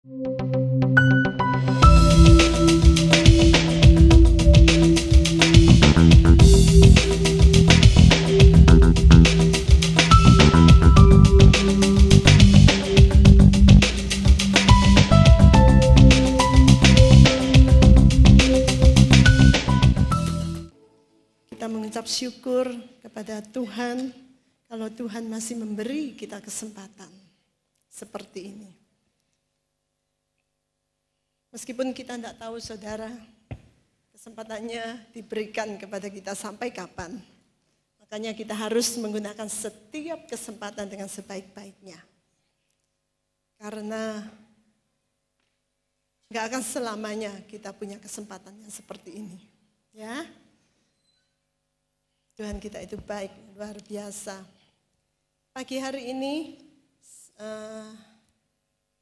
Kita mengucap syukur kepada Tuhan kalau Tuhan masih memberi kita kesempatan seperti ini. Meskipun kita tidak tahu saudara, kesempatannya diberikan kepada kita sampai kapan. Makanya kita harus menggunakan setiap kesempatan dengan sebaik-baiknya. Karena nggak akan selamanya kita punya kesempatan yang seperti ini. Ya. Tuhan kita itu baik, luar biasa. Pagi hari ini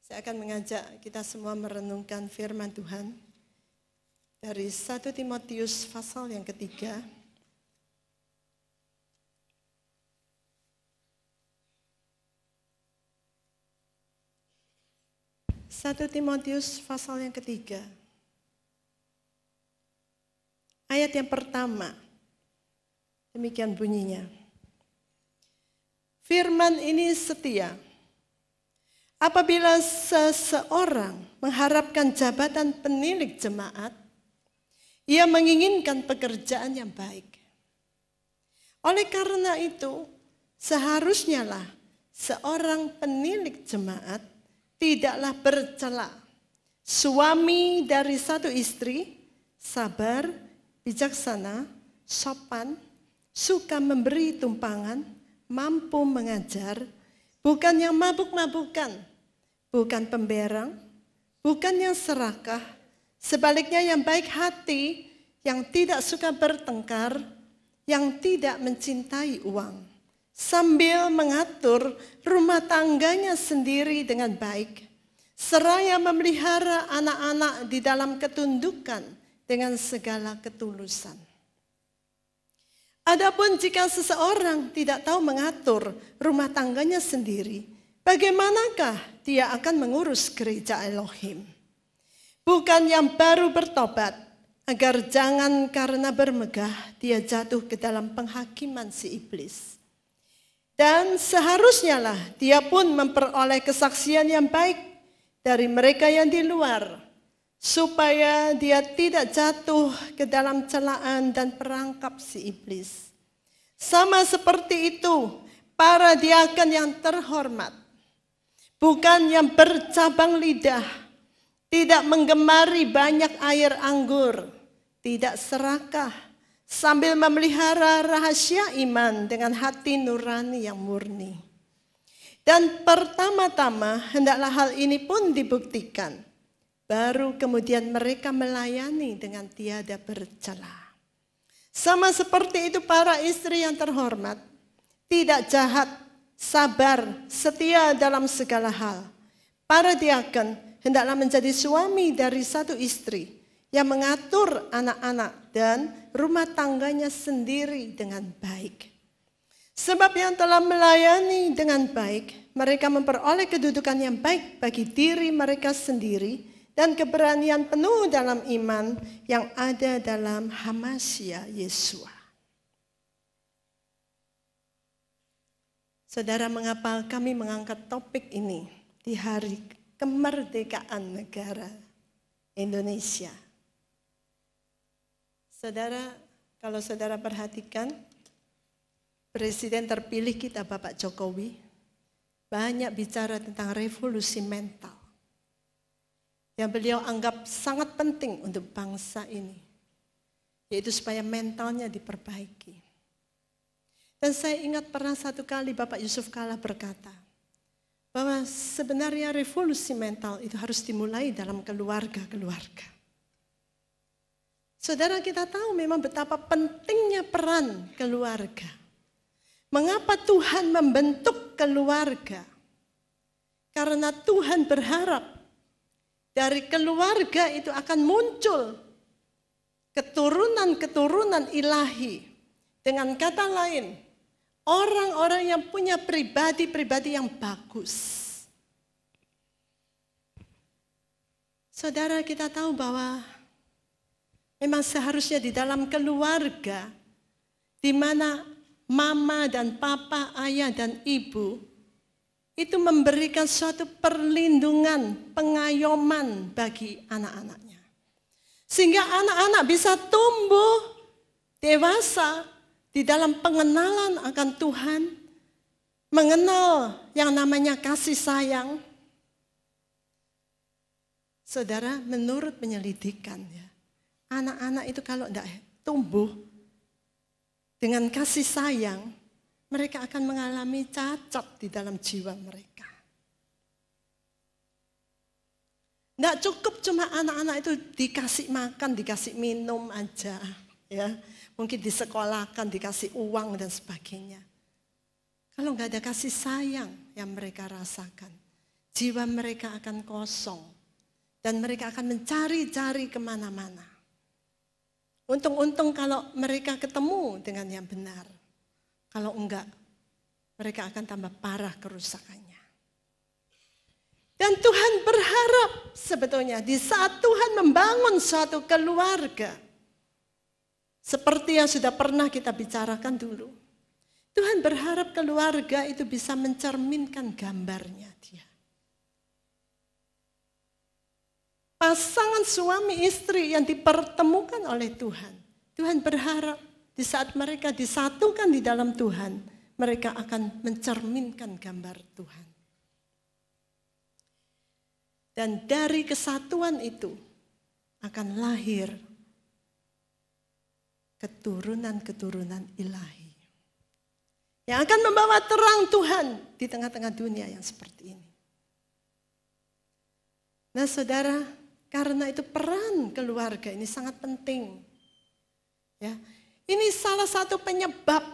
saya akan mengajak kita semua merenungkan firman Tuhan dari 1 Timotius pasal yang ketiga. Satu Timotius pasal yang ketiga. Ayat yang pertama. Demikian bunyinya. Firman ini setia. Apabila seseorang mengharapkan jabatan penilik jemaat, ia menginginkan pekerjaan yang baik. Oleh karena itu, seharusnya lah seorang penilik jemaat tidaklah bercela. Suami dari satu istri, sabar, bijaksana, sopan, suka memberi tumpangan, mampu mengajar, bukan yang mabuk-mabukan, bukan pemberang, bukan yang serakah, sebaliknya yang baik hati, yang tidak suka bertengkar, yang tidak mencintai uang, sambil mengatur rumah tangganya sendiri dengan baik, seraya memelihara anak-anak di dalam ketundukan dengan segala ketulusan. Adapun jika seseorang tidak tahu mengatur rumah tangganya sendiri, bagaimanakah dia akan mengurus gereja Elohim? Bukan yang baru bertobat, agar jangan karena bermegah dia jatuh ke dalam penghakiman si iblis. Dan seharusnya lah dia pun memperoleh kesaksian yang baik dari mereka yang di luar, supaya dia tidak jatuh ke dalam celaan dan perangkap si iblis. Sama seperti itu, para diaken yang terhormat, bukan yang bercabang lidah, tidak menggemari banyak air anggur, tidak serakah, sambil memelihara rahasia iman dengan hati nurani yang murni. Dan pertama-tama hendaklah hal ini pun dibuktikan, baru kemudian mereka melayani dengan tiada bercela. Sama seperti itu para istri yang terhormat, tidak jahat, sabar, setia dalam segala hal. Para diaken hendaklah menjadi suami dari satu istri yang mengatur anak-anak dan rumah tangganya sendiri dengan baik. Sebab yang telah melayani dengan baik, mereka memperoleh kedudukan yang baik bagi diri mereka sendiri, dan keberanian penuh dalam iman yang ada dalam Hamasya Yesua. Saudara, mengapa kami mengangkat topik ini di hari kemerdekaan negara Indonesia? Saudara, kalau saudara perhatikan, Presiden terpilih kita Bapak Jokowi banyak bicara tentang revolusi mental yang beliau anggap sangat penting untuk bangsa ini, yaitu supaya mentalnya diperbaiki. Dan saya ingat pernah satu kali Bapak Yusuf Kala berkata, bahwa sebenarnya revolusi mental itu harus dimulai dalam keluarga-keluarga. Saudara, kita tahu memang betapa pentingnya peran keluarga. Mengapa Tuhan membentuk keluarga? Karena Tuhan berharap dari keluarga itu akan muncul keturunan-keturunan ilahi. Dengan kata lain, orang-orang yang punya pribadi-pribadi yang bagus. Saudara, kita tahu bahwa memang seharusnya di dalam keluarga, di mana mama dan papa, ayah dan ibu, itu memberikan suatu perlindungan, pengayoman bagi anak-anaknya. Sehingga anak-anak bisa tumbuh dewasa di dalam pengenalan akan Tuhan, mengenal yang namanya kasih sayang. Saudara, menurut penyelidikan ya, anak-anak itu kalau tidak tumbuh dengan kasih sayang, mereka akan mengalami cacat di dalam jiwa mereka. Tidak cukup cuma anak-anak itu dikasih makan, dikasih minum aja, ya. Mungkin disekolahkan, dikasih uang dan sebagainya. Kalau nggak ada kasih sayang yang mereka rasakan, jiwa mereka akan kosong dan mereka akan mencari-cari kemana-mana. Untung-untung kalau mereka ketemu dengan yang benar. Kalau enggak, mereka akan tambah parah kerusakannya. Dan Tuhan berharap sebetulnya di saat Tuhan membangun suatu keluarga, seperti yang sudah pernah kita bicarakan dulu, Tuhan berharap keluarga itu bisa mencerminkan gambarnya Dia. Pasangan suami istri yang dipertemukan oleh Tuhan, Tuhan berharap di saat mereka disatukan di dalam Tuhan, mereka akan mencerminkan gambar Tuhan. Dan dari kesatuan itu akan lahir keturunan-keturunan ilahi yang akan membawa terang Tuhan di tengah-tengah dunia yang seperti ini. Nah saudara, karena itu peran keluarga ini sangat penting. Ya, ini salah satu penyebab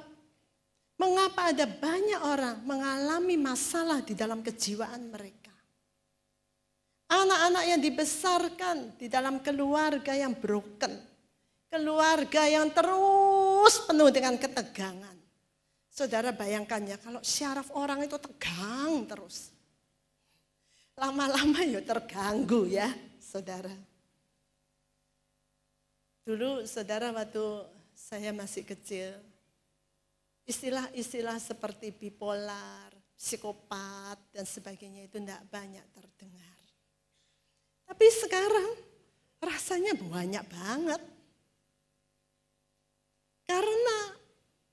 mengapa ada banyak orang mengalami masalah di dalam kejiwaan mereka. Anak-anak yang dibesarkan di dalam keluarga yang broken. Keluarga yang terus penuh dengan ketegangan. Saudara bayangkan ya, kalau syaraf orang itu tegang terus. Lama-lama ya terganggu ya, saudara. Dulu saudara waktu saya masih kecil, istilah-istilah seperti bipolar, psikopat dan sebagainya itu tidak banyak terdengar. Tapi sekarang rasanya banyak banget. Karena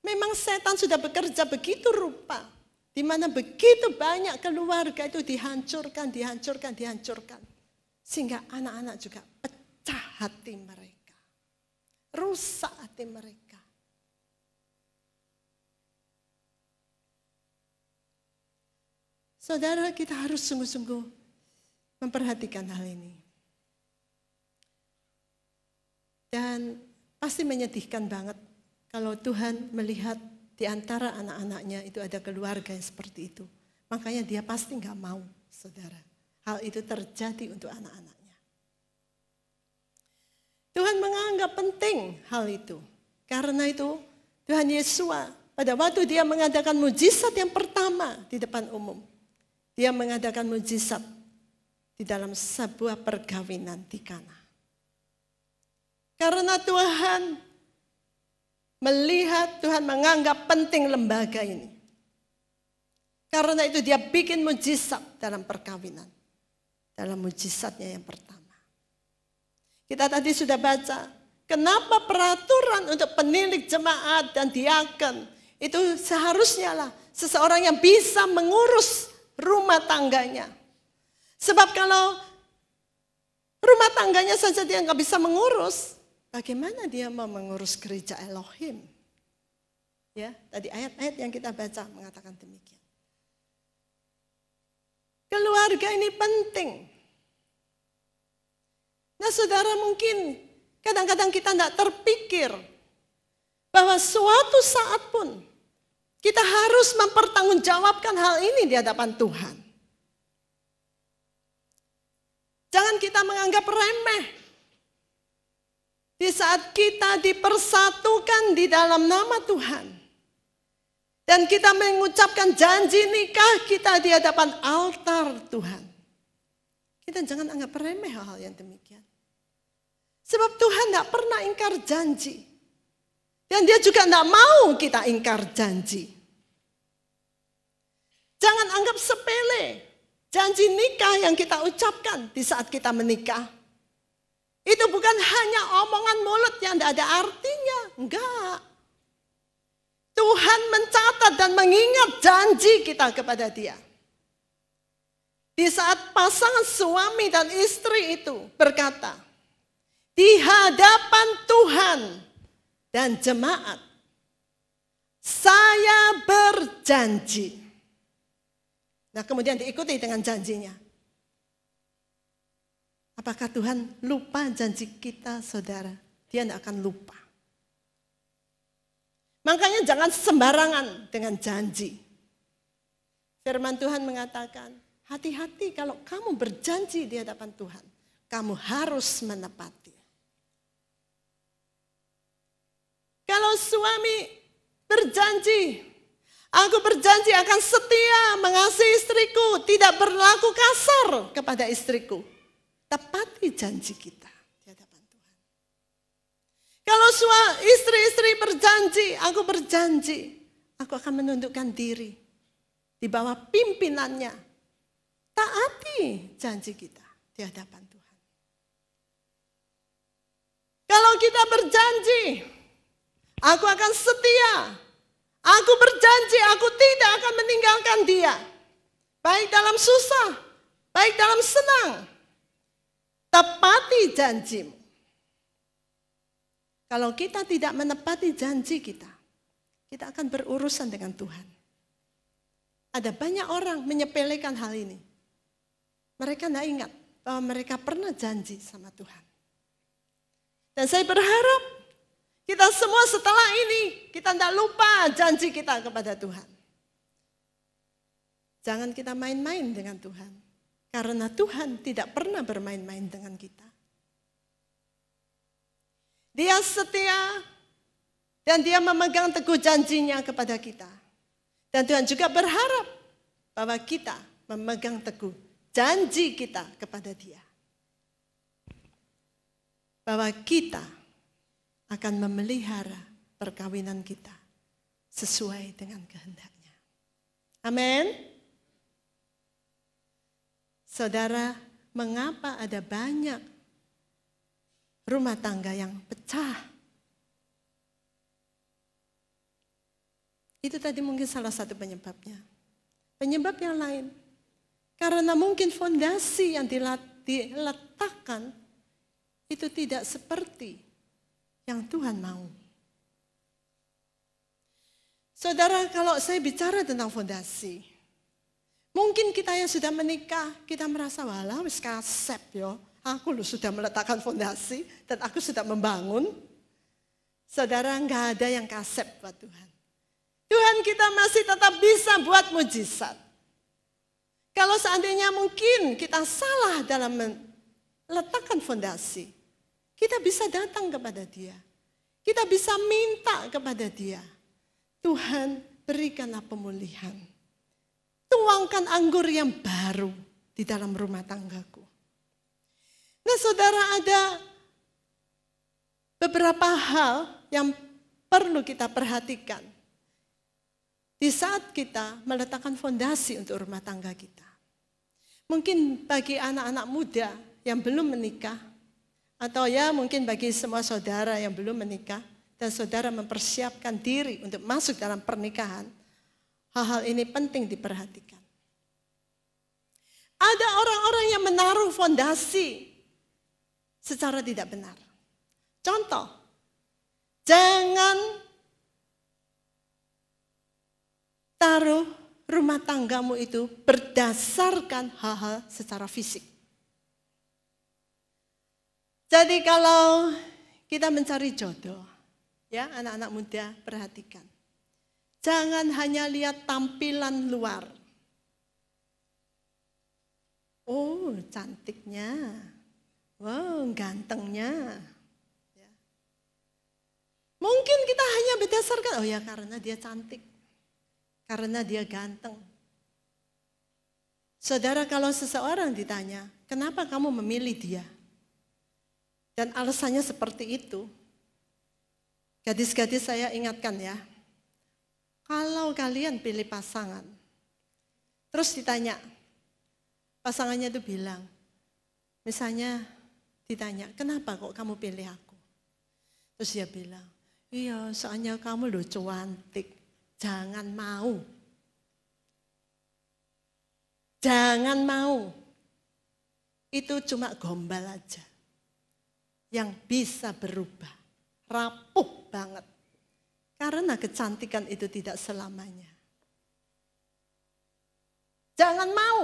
memang setan sudah bekerja begitu rupa, di mana begitu banyak keluarga itu dihancurkan. Sehingga anak-anak juga pecah hati mereka, rusak hati mereka. Saudara, kita harus sungguh-sungguh memperhatikan hal ini. Dan pasti menyedihkan banget kalau Tuhan melihat di antara anak-anaknya itu ada keluarga yang seperti itu. Makanya dia pasti nggak mau, saudara. Hal itu terjadi untuk anak-anaknya. Tuhan menganggap penting hal itu. Karena itu Tuhan Yesus pada waktu dia mengadakan mujizat yang pertama di depan umum. Dia mengadakan mujizat di dalam sebuah perkawinan di Kana. Karena Tuhan melihat, Tuhan menganggap penting lembaga ini. Karena itu dia bikin mujizat dalam perkawinan. Dalam mujizatnya yang pertama. Kita tadi sudah baca, kenapa peraturan untuk penilik jemaat dan diaken itu seharusnya lah seseorang yang bisa mengurus rumah tangganya. Sebab kalau rumah tangganya saja dia nggak bisa mengurus, bagaimana dia mau mengurus gereja Elohim? Ya, tadi ayat-ayat yang kita baca mengatakan demikian. Keluarga ini penting. Nah saudara, mungkin kadang-kadang kita tidak terpikir bahwa suatu saat pun kita harus mempertanggungjawabkan hal ini di hadapan Tuhan. Jangan kita menganggap remeh. Di saat kita dipersatukan di dalam nama Tuhan. Dan kita mengucapkan janji nikah kita di hadapan altar Tuhan. Kita kita jangan anggap remeh hal-hal yang demikian. Sebab Tuhan tidak pernah ingkar janji. Dan dia juga tidak mau kita ingkar janji. Jangan anggap sepele janji nikah yang kita ucapkan di saat kita menikah. Itu bukan hanya omongan mulut yang tidak ada artinya. Enggak. Tuhan mencatat dan mengingat janji kita kepada dia. Di saat pasangan suami dan istri itu berkata, di hadapan Tuhan dan jemaat, saya berjanji. Nah, kemudian diikuti dengan janjinya. Apakah Tuhan lupa janji kita, saudara? Dia tidak akan lupa. Makanya jangan sembarangan dengan janji. Firman Tuhan mengatakan, hati-hati kalau kamu berjanji di hadapan Tuhan. Kamu harus menepati. Kalau suami berjanji, aku berjanji akan setia mengasihi istriku, tidak berlaku kasar kepada istriku. Tepati janji kita di hadapan Tuhan. Kalau istri-istri berjanji, aku berjanji, aku akan menundukkan diri di bawah pimpinannya. Taati janji kita di hadapan Tuhan. Kalau kita berjanji, aku akan setia. Aku berjanji aku tidak akan meninggalkan dia. Baik dalam susah, baik dalam senang. Tepati janjimu. Kalau kita tidak menepati janji kita akan berurusan dengan Tuhan. Ada banyak orang menyepelekan hal ini. Mereka tidak ingat bahwa mereka pernah janji sama Tuhan. Dan saya berharap kita semua setelah ini, kita tidak lupa janji kita kepada Tuhan. Jangan kita main-main dengan Tuhan. Karena Tuhan tidak pernah bermain-main dengan kita. Dia setia dan dia memegang teguh janjinya kepada kita. Dan Tuhan juga berharap bahwa kita memegang teguh janji kita kepada dia. Bahwa kita akan memelihara perkawinan kita sesuai dengan kehendaknya. Amin. Saudara, mengapa ada banyak rumah tangga yang pecah? Itu tadi mungkin salah satu penyebabnya. Penyebab yang lain, karena mungkin fondasi yang diletakkan itu tidak seperti yang Tuhan mau. Saudara, kalau saya bicara tentang fondasi, mungkin kita yang sudah menikah, kita merasa, walah wis kasep yo. Aku loh sudah meletakkan fondasi dan aku sudah membangun. Saudara, enggak ada yang kasep buat Tuhan. Tuhan kita masih tetap bisa buat mujizat. Kalau seandainya mungkin kita salah dalam meletakkan fondasi, kita bisa datang kepada dia. Kita bisa minta kepada dia. Tuhan, berikanlah pemulihan. Tuangkan anggur yang baru di dalam rumah tanggaku. Nah, saudara, ada beberapa hal yang perlu kita perhatikan di saat kita meletakkan fondasi untuk rumah tangga kita. Mungkin bagi anak-anak muda yang belum menikah, atau ya mungkin bagi semua saudara yang belum menikah, dan saudara mempersiapkan diri untuk masuk dalam pernikahan, hal-hal ini penting diperhatikan. Ada orang-orang yang menaruh fondasi secara tidak benar. Contoh, jangan taruh rumah tanggamu itu berdasarkan hal-hal secara fisik. Jadi kalau kita mencari jodoh, ya anak-anak muda perhatikan. Jangan hanya lihat tampilan luar. Oh, cantiknya. Wow, gantengnya. Ya. Mungkin kita hanya berdasarkan, oh ya karena dia cantik. Karena dia ganteng. Saudara, kalau seseorang ditanya, kenapa kamu memilih dia? Dan alasannya seperti itu. Gadis-gadis saya ingatkan ya, kalau kalian pilih pasangan, terus ditanya, pasangannya itu bilang, misalnya ditanya, kenapa kok kamu pilih aku? Terus dia bilang, iya soalnya kamu loh cantik, jangan mau. Jangan mau. Itu cuma gombal aja. Yang bisa berubah. Rapuh banget. Karena kecantikan itu tidak selamanya. Jangan mau.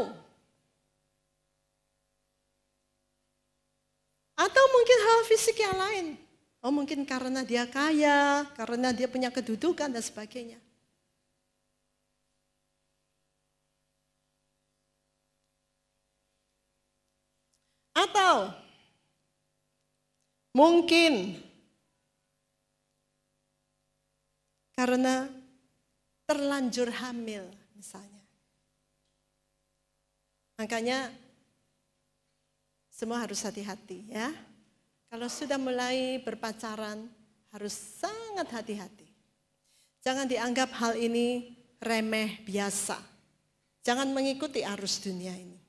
Atau mungkin hal fisik yang lain. Oh mungkin karena dia kaya, karena dia punya kedudukan dan sebagainya. Atau mungkin karena terlanjur hamil misalnya. Makanya semua harus hati-hati ya. Kalau sudah mulai berpacaran harus sangat hati-hati. Jangan dianggap hal ini remeh biasa. Jangan mengikuti arus dunia ini.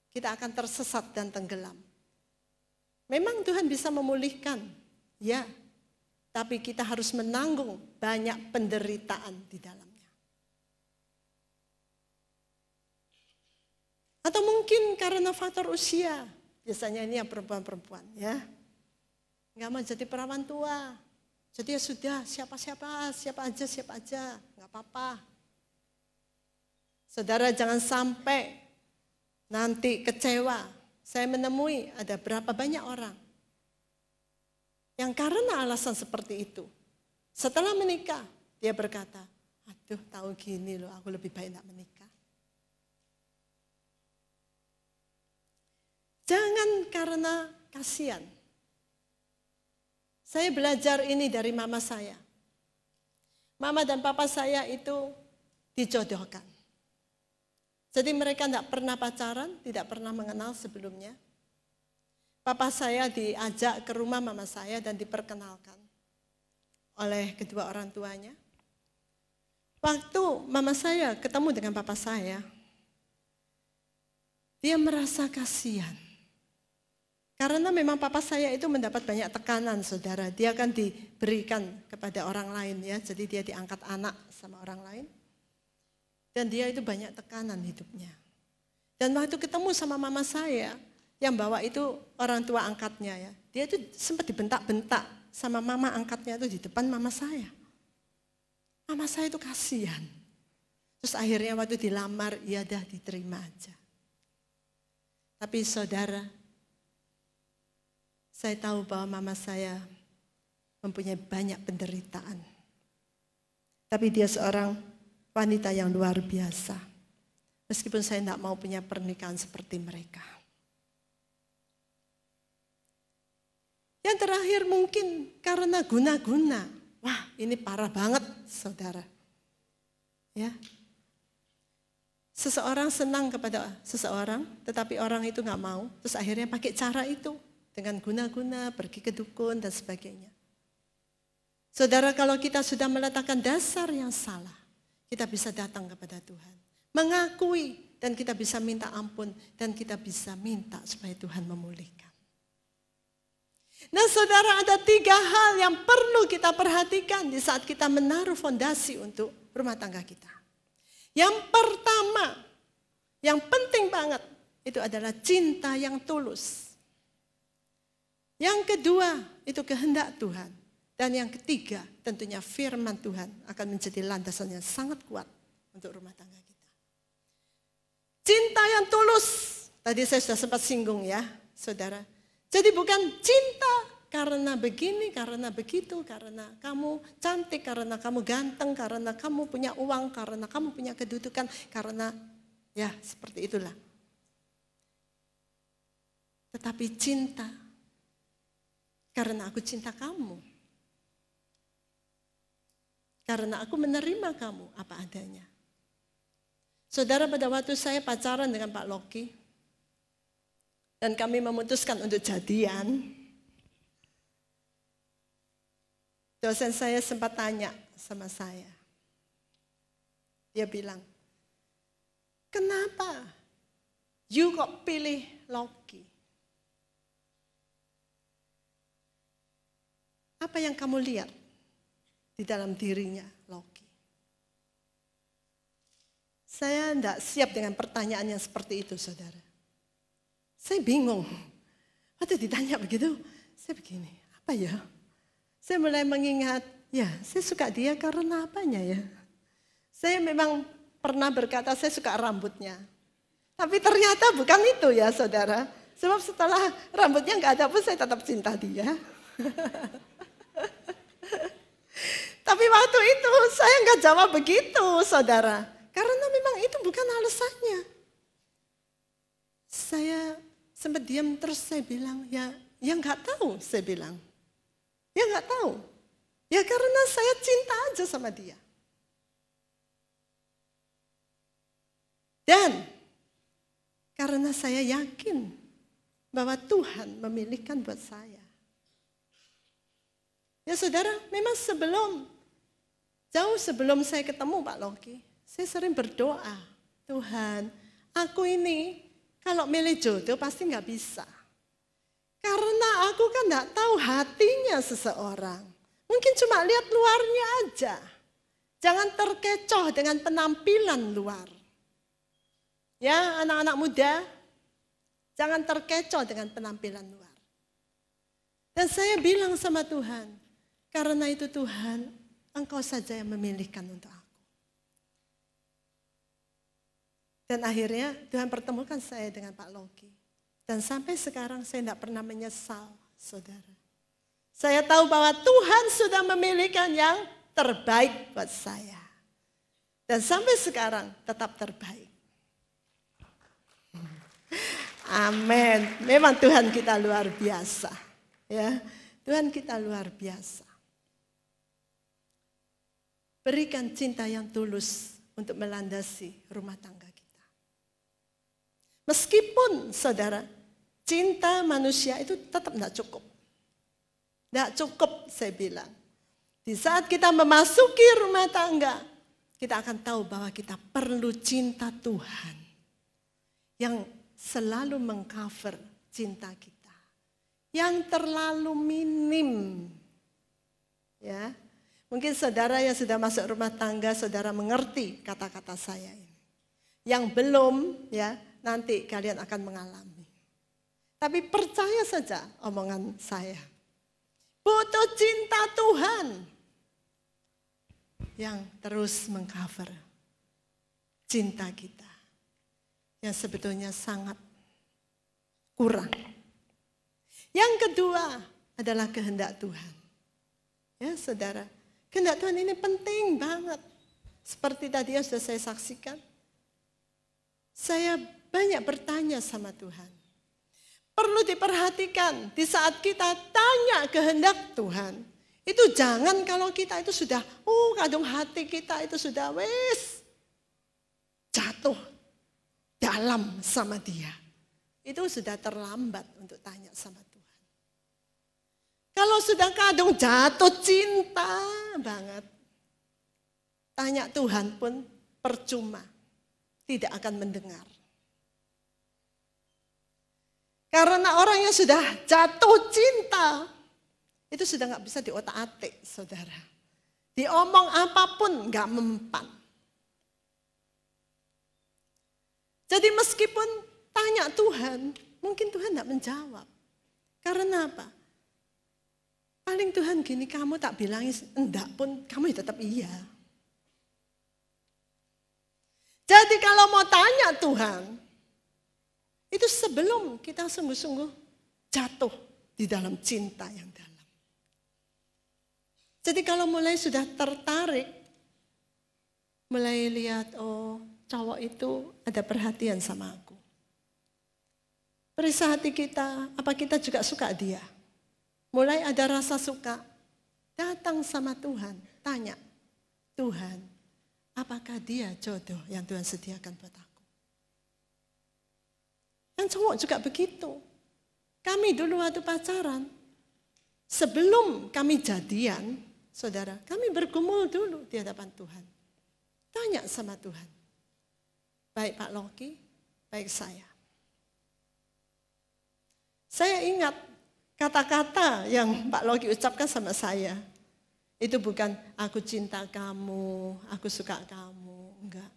Kita akan tersesat dan tenggelam. Memang Tuhan bisa memulihkan, ya. Tapi kita harus menanggung banyak penderitaan di dalamnya. Atau mungkin karena faktor usia. Biasanya ini yang perempuan-perempuan, ya. Nggak mau jadi perawan tua. Jadi ya sudah, siapa aja, nggak apa-apa. Saudara jangan sampai nanti kecewa. Saya menemui ada berapa banyak orang yang karena alasan seperti itu, setelah menikah dia berkata, aduh tahu gini loh aku lebih baik tidak menikah. Jangan karena kasihan. Saya belajar ini dari mama saya. Mama dan papa saya itu dijodohkan. Jadi mereka tidak pernah pacaran, tidak pernah mengenal sebelumnya. Papa saya diajak ke rumah mama saya dan diperkenalkan oleh kedua orang tuanya. Waktu mama saya ketemu dengan papa saya, dia merasa kasihan. Karena memang papa saya itu mendapat banyak tekanan, saudara. Dia akan diberikan kepada orang lain ya, jadi dia diangkat anak sama orang lain. Dan dia itu banyak tekanan hidupnya. Dan waktu ketemu sama mama saya, yang bawa itu orang tua angkatnya ya. Dia itu sempat dibentak-bentak sama mama angkatnya itu di depan mama saya. Mama saya itu kasihan. Terus akhirnya waktu dilamar, ya dah diterima aja. Tapi saudara, saya tahu bahwa mama saya mempunyai banyak penderitaan. Tapi dia seorang wanita yang luar biasa. Meskipun saya tidak mau punya pernikahan seperti mereka. Yang terakhir mungkin karena guna-guna. Wah ini parah banget saudara. Ya. Seseorang senang kepada seseorang, tetapi orang itu nggak mau. Terus akhirnya pakai cara itu. Dengan guna-guna, pergi ke dukun dan sebagainya. Saudara, kalau kita sudah meletakkan dasar yang salah, kita bisa datang kepada Tuhan. Mengakui dan kita bisa minta ampun dan kita bisa minta supaya Tuhan memulihkan. Nah saudara, ada 3 hal yang perlu kita perhatikan di saat kita menaruh fondasi untuk rumah tangga kita. Yang pertama, yang penting banget, itu adalah cinta yang tulus. Yang kedua, itu kehendak Tuhan. Dan yang ketiga, tentunya firman Tuhan akan menjadi landasan yang sangat kuat untuk rumah tangga kita. Cinta yang tulus, tadi saya sudah sempat singgung ya, saudara. Jadi bukan cinta karena begini, karena begitu, karena kamu cantik, karena kamu ganteng, karena kamu punya uang, karena kamu punya kedudukan, karena ya seperti itulah. Tetapi cinta karena aku cinta kamu. Karena aku menerima kamu apa adanya. Saudara, pada waktu saya pacaran dengan Pak Loki, Dan kami memutuskan untuk jadian. Dosen saya sempat tanya sama saya. Dia bilang, kenapa you kok pilih Loki? Apa yang kamu lihat di dalam dirinya Loki? Saya tidak siap dengan pertanyaan yang seperti itu, saudara. Saya bingung. Waktu ditanya begitu, saya begini, apa ya? Saya mulai mengingat, ya saya suka dia karena apanya ya? Saya memang pernah berkata saya suka rambutnya. Tapi ternyata bukan itu ya saudara. Sebab setelah rambutnya nggak ada pun saya tetap cinta dia. Tapi waktu itu saya nggak jawab begitu saudara. Karena memang itu bukan alasannya. Saya sempat diam terus saya bilang, ya nggak tahu saya bilang. Ya nggak tahu. Ya karena saya cinta aja sama dia. Dan karena saya yakin bahwa Tuhan memilihkan buat saya. Ya saudara, memang jauh sebelum saya ketemu Pak Loki, saya sering berdoa, Tuhan, aku ini kalau milih jodoh pasti nggak bisa. Karena aku kan nggak tahu hatinya seseorang. Mungkin cuma lihat luarnya aja. Jangan terkecoh dengan penampilan luar. Ya anak-anak muda, jangan terkecoh dengan penampilan luar. Dan saya bilang sama Tuhan, karena itu Tuhan, Engkau saja yang memilihkan untuk aku. Dan akhirnya Tuhan pertemukan saya dengan Pak Loki. Dan sampai sekarang saya tidak pernah menyesal, saudara. Saya tahu bahwa Tuhan sudah memilihkan yang terbaik buat saya. Dan sampai sekarang tetap terbaik. Amin. Memang Tuhan kita luar biasa. Ya, Tuhan kita luar biasa. Berikan cinta yang tulus untuk melandasi rumah tangga kita. Meskipun saudara, cinta manusia itu tetap tidak cukup. Tidak cukup saya bilang. Di saat kita memasuki rumah tangga, kita akan tahu bahwa kita perlu cinta Tuhan. Yang selalu mengcover cinta kita. Yang terlalu minim. Ya, mungkin saudara yang sudah masuk rumah tangga, saudara mengerti kata-kata saya ini. Yang belum, ya nanti kalian akan mengalami. Tapi percaya saja omongan saya. Butuh cinta Tuhan yang terus mengcover cinta kita yang sebetulnya sangat kurang. Yang kedua adalah kehendak Tuhan. Ya saudara, kehendak Tuhan ini penting banget. Seperti tadi yang sudah saya saksikan. Saya banyak bertanya sama Tuhan. Perlu diperhatikan di saat kita tanya kehendak Tuhan. Itu jangan kalau kita itu sudah, kadung hati kita itu sudah jatuh dalam sama dia. Itu sudah terlambat untuk tanya sama Tuhan. Kalau sudah kadung jatuh cinta banget. Tanya Tuhan pun percuma. Tidak akan mendengar. Karena orang yang sudah jatuh cinta, itu sudah gak bisa diotak-atik, saudara. Diomong apapun gak mempan. Jadi meskipun tanya Tuhan, mungkin Tuhan gak menjawab. Karena apa? Paling Tuhan gini, kamu tak bilangin enggak pun, kamu tetap iya. Jadi kalau mau tanya Tuhan, itu sebelum kita sungguh-sungguh jatuh di dalam cinta yang dalam. Jadi kalau mulai sudah tertarik, mulai lihat, cowok itu ada perhatian sama aku. Periksa hati kita, apa kita juga suka dia. Mulai ada rasa suka, datang sama Tuhan, tanya, Tuhan, apakah dia jodoh yang Tuhan sediakan buat aku? Yang cowok juga begitu. Kami dulu waktu pacaran, sebelum kami jadian, saudara, kami bergumul dulu di hadapan Tuhan. Tanya sama Tuhan. Baik Pak Loki, baik saya. Saya ingat kata-kata yang Pak Loki ucapkan sama saya. Itu bukan aku cinta kamu, aku suka kamu. Enggak.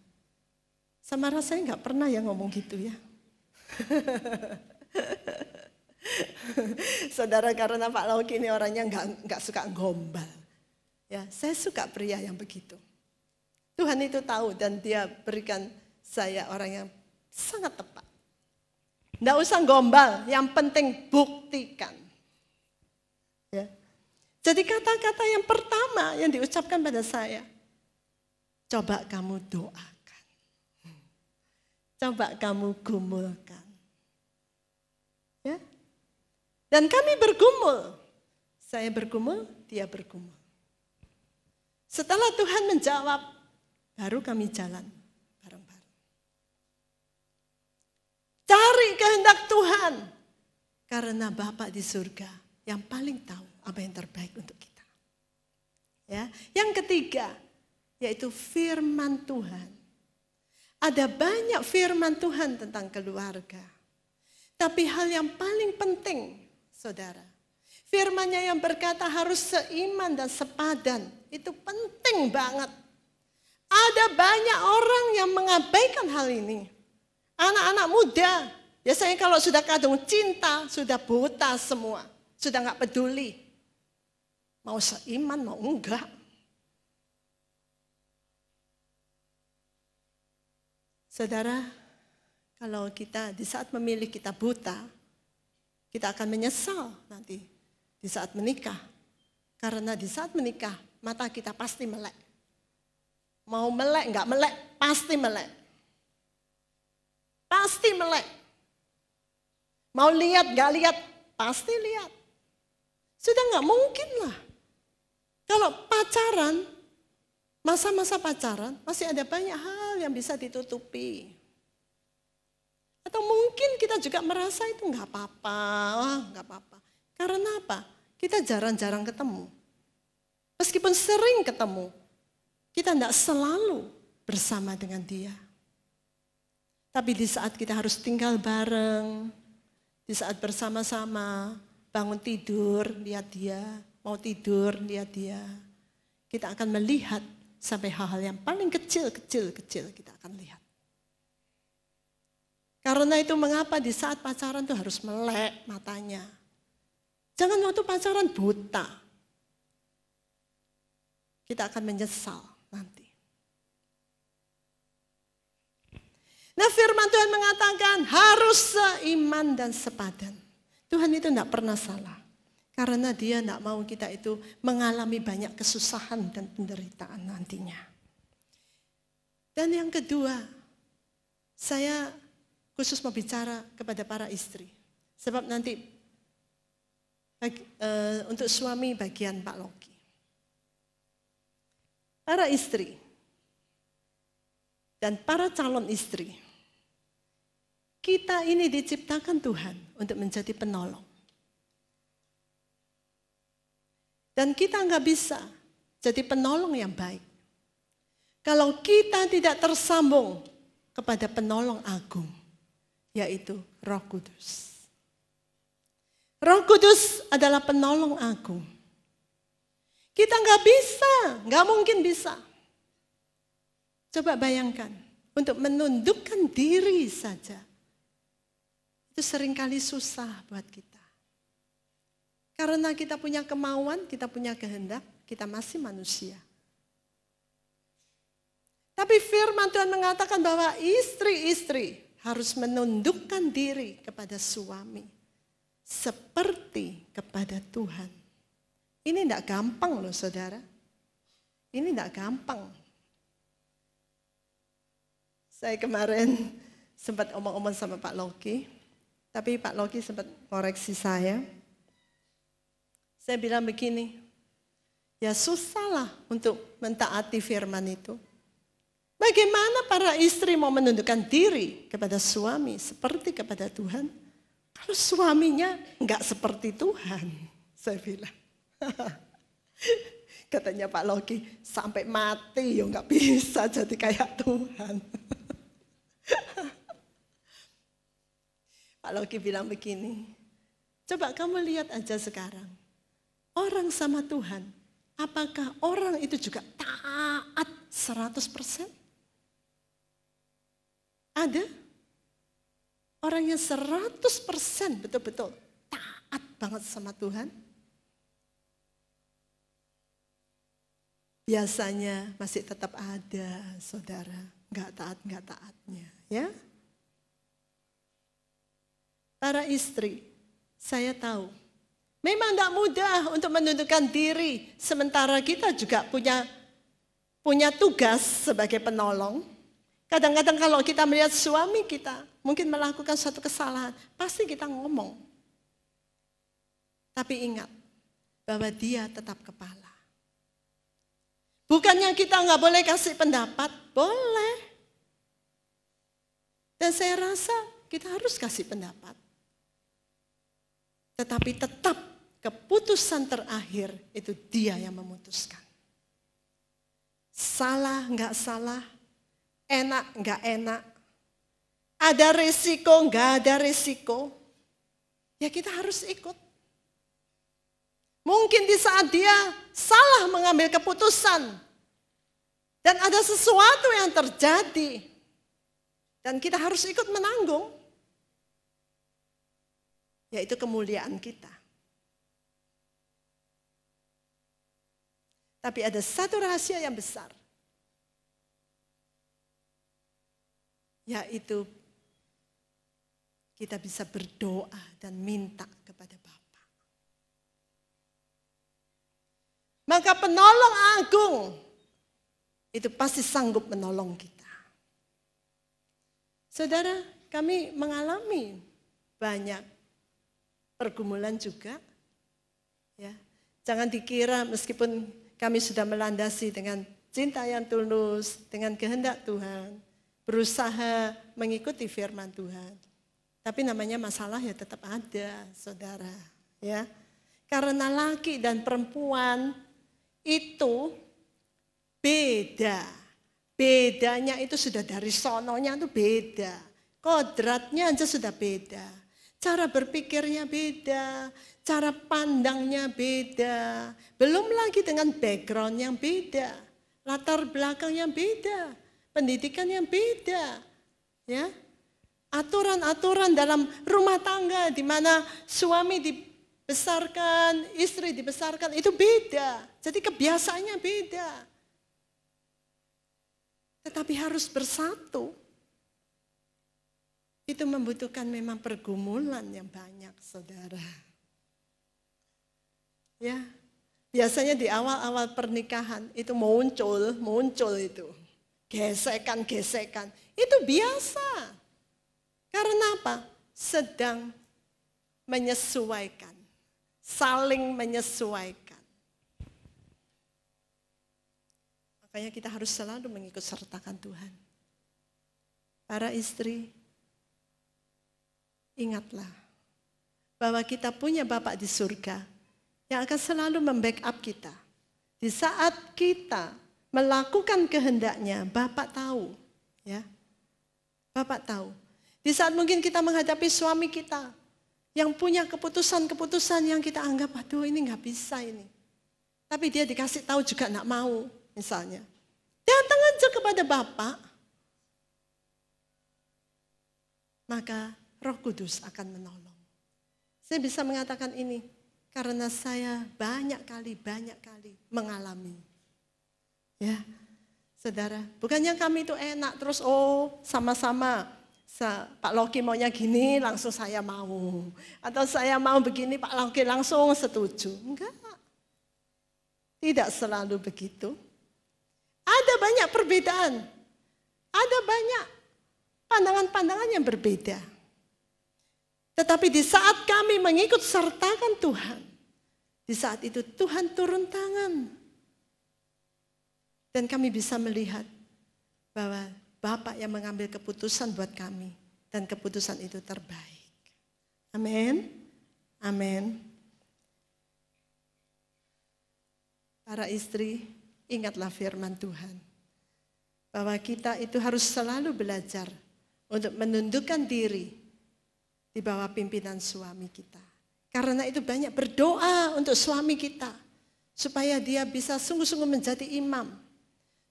Sama rasanya enggak pernah yang ngomong gitu ya. Saudara, karena Pak Loki ini orangnya enggak suka gombal. Ya, saya suka pria yang begitu. Tuhan itu tahu dan dia berikan saya orang yang sangat tepat. Enggak usah gombal, yang penting buktikan. Ya. Jadi kata-kata yang pertama yang diucapkan pada saya, coba kamu doakan. Coba kamu gumulkan. Ya. Dan kami bergumul. Saya bergumul, dia bergumul. Setelah Tuhan menjawab, baru kami jalan bareng-bareng. Cari kehendak Tuhan. Karena Bapa di surga yang paling tahu apa yang terbaik untuk kita. Ya, yang ketiga, yaitu firman Tuhan. Ada banyak firman Tuhan tentang keluarga. Tapi hal yang paling penting, saudara, firman-Nya yang berkata harus seiman dan sepadan, itu penting banget. Ada banyak orang yang mengabaikan hal ini. Anak-anak muda, biasanya kalau sudah kadung cinta, sudah buta semua. Sudah nggak peduli. Mau seiman, mau enggak. Saudara, kalau kita di saat memilih kita buta, kita akan menyesal nanti di saat menikah. Karena di saat menikah, mata kita pasti melek. Mau melek, enggak melek, pasti melek. Pasti melek. Mau lihat, enggak lihat, pasti lihat. Sudah enggak mungkin lah. Kalau pacaran, masa-masa pacaran, masih ada banyak hal yang bisa ditutupi. Atau mungkin kita juga merasa itu enggak apa-apa, enggak apa-apa. Karena apa? Kita jarang-jarang ketemu. Meskipun sering ketemu, kita tidak selalu bersama dengan dia. Tapi di saat kita harus tinggal bareng, di saat bersama-sama, bangun tidur, lihat dia, mau tidur, lihat dia. Kita akan melihat sampai hal-hal yang paling kecil kita akan lihat. Karena itu mengapa di saat pacaran itu harus melek matanya. Jangan waktu pacaran buta. Kita akan menyesal nanti. Nah, firman Tuhan mengatakan harus seiman dan sepadan. Tuhan itu tidak pernah salah. Karena dia tidak mau kita itu mengalami banyak kesusahan dan penderitaan nantinya. Dan yang kedua, saya khusus mau bicara kepada para istri. Sebab nanti untuk suami bagian Pak Loki. Para istri dan para calon istri, kita ini diciptakan Tuhan untuk menjadi penolong. Dan kita nggak bisa jadi penolong yang baik kalau kita tidak tersambung kepada penolong agung, yaitu Roh Kudus. Roh Kudus adalah penolong agung. Kita nggak mungkin bisa. Coba bayangkan, untuk menundukkan diri saja, itu seringkali susah buat kita. Karena kita punya kemauan, kita punya kehendak, kita masih manusia. Tapi firman Tuhan mengatakan bahwa istri-istri harus menundukkan diri kepada suami. Seperti kepada Tuhan. Ini tidak gampang loh saudara. Ini tidak gampang. Saya kemarin sempat omong-omong sama Pak Loki. Tapi Pak Loki sempat koreksi saya. Saya bilang begini. Ya susahlah untuk mentaati firman itu. Bagaimana para istri mau menundukkan diri kepada suami seperti kepada Tuhan? Kalau suaminya nggak seperti Tuhan, saya bilang. Katanya Pak Loki, sampai mati ya nggak bisa jadi kayak Tuhan. Pak Loki bilang begini, coba kamu lihat aja sekarang. Orang sama Tuhan, apakah orang itu juga taat 100%? Ada orang yang 100% betul-betul taat banget sama Tuhan? Biasanya masih tetap ada, saudara, nggak taatnya, ya. Para istri, saya tahu, memang tidak mudah untuk menundukkan diri, sementara kita juga punya tugas sebagai penolong. Kadang-kadang kalau kita melihat suami kita mungkin melakukan suatu kesalahan, pasti kita ngomong. Tapi ingat bahwa dia tetap kepala. Bukannya kita nggak boleh kasih pendapat, boleh. Dan saya rasa kita harus kasih pendapat. Tetapi tetap keputusan terakhir itu dia yang memutuskan. Salah nggak salah, enak nggak enak, ada resiko nggak ada resiko, ya kita harus ikut. Mungkin di saat dia salah mengambil keputusan dan ada sesuatu yang terjadi dan kita harus ikut menanggung, yaitu kemuliaan kita. Tapi ada satu rahasia yang besar, yaitu kita bisa berdoa dan minta kepada Bapa. Maka penolong agung itu pasti sanggup menolong kita. Saudara, kami mengalami banyak pergumulan juga. Ya, jangan dikira meskipun kami sudah melandasi dengan cinta yang tulus, dengan kehendak Tuhan, berusaha mengikuti firman Tuhan. Tapi namanya masalah ya tetap ada, saudara. Ya, karena laki dan perempuan itu beda. Bedanya itu sudah dari sononya itu beda. Kodratnya aja sudah beda. Cara berpikirnya beda. Cara pandangnya beda. Belum lagi dengan background yang beda. Latar belakang yang beda. Pendidikan yang beda. Ya. Aturan-aturan dalam rumah tangga di mana suami dibesarkan, istri dibesarkan itu beda. Jadi kebiasaannya beda. Tetapi harus bersatu. Itu membutuhkan memang pergumulan yang banyak, saudara. Ya, biasanya di awal-awal pernikahan itu muncul itu. Gesekan. Itu biasa. Karena apa? Sedang menyesuaikan. Saling menyesuaikan. Makanya kita harus selalu mengikut sertakan Tuhan. Para istri, ingatlah bahwa kita punya Bapa di surga yang akan selalu membackup kita. Di saat kita melakukan kehendaknya, Bapa tahu. Ya, Bapa tahu. Di saat mungkin kita menghadapi suami kita yang punya keputusan-keputusan yang kita anggap, aduh ini nggak bisa ini. Tapi dia dikasih tahu juga nggak mau. Misalnya, datang aja kepada Bapa, maka Roh Kudus akan menolong. Saya bisa mengatakan ini karena saya banyak kali mengalami. Ya, saudara, bukannya kami itu enak terus sama-sama Pak Loki maunya gini langsung saya mau, atau saya mau begini Pak Loki langsung setuju. Enggak, tidak selalu begitu. Ada banyak perbedaan. Ada banyak pandangan-pandangan yang berbeda. Tetapi di saat kami mengikut sertakan Tuhan, di saat itu Tuhan turun tangan. Dan kami bisa melihat bahwa Bapa yang mengambil keputusan buat kami. Dan keputusan itu terbaik. Amin. Amin. Para istri, ingatlah firman Tuhan. Bahwa kita itu harus selalu belajar untuk menundukkan diri di bawah pimpinan suami kita. Karena itu banyak berdoa untuk suami kita. Supaya dia bisa sungguh-sungguh menjadi imam.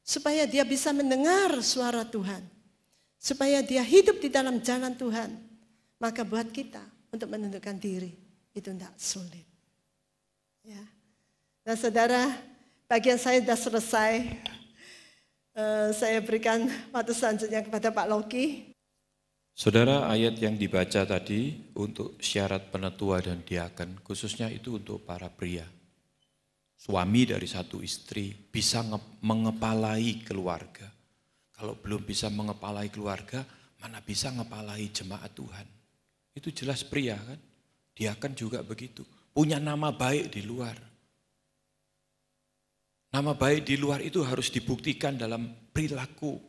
Supaya dia bisa mendengar suara Tuhan. Supaya dia hidup di dalam jalan Tuhan. Maka buat kita untuk menundukkan diri itu tidak sulit. Ya. Nah saudara, bagian saya sudah selesai. Saya berikan waktu selanjutnya kepada Pak Loki. Saudara, ayat yang dibaca tadi untuk syarat penetua dan diaken, khususnya itu untuk para pria. Suami dari satu istri bisa mengepalai keluarga. Kalau belum bisa mengepalai keluarga, mana bisa ngepalai jemaat Tuhan. Itu jelas pria kan. Diaken juga begitu. Punya nama baik di luar. Nama baik di luar itu harus dibuktikan dalam perilaku.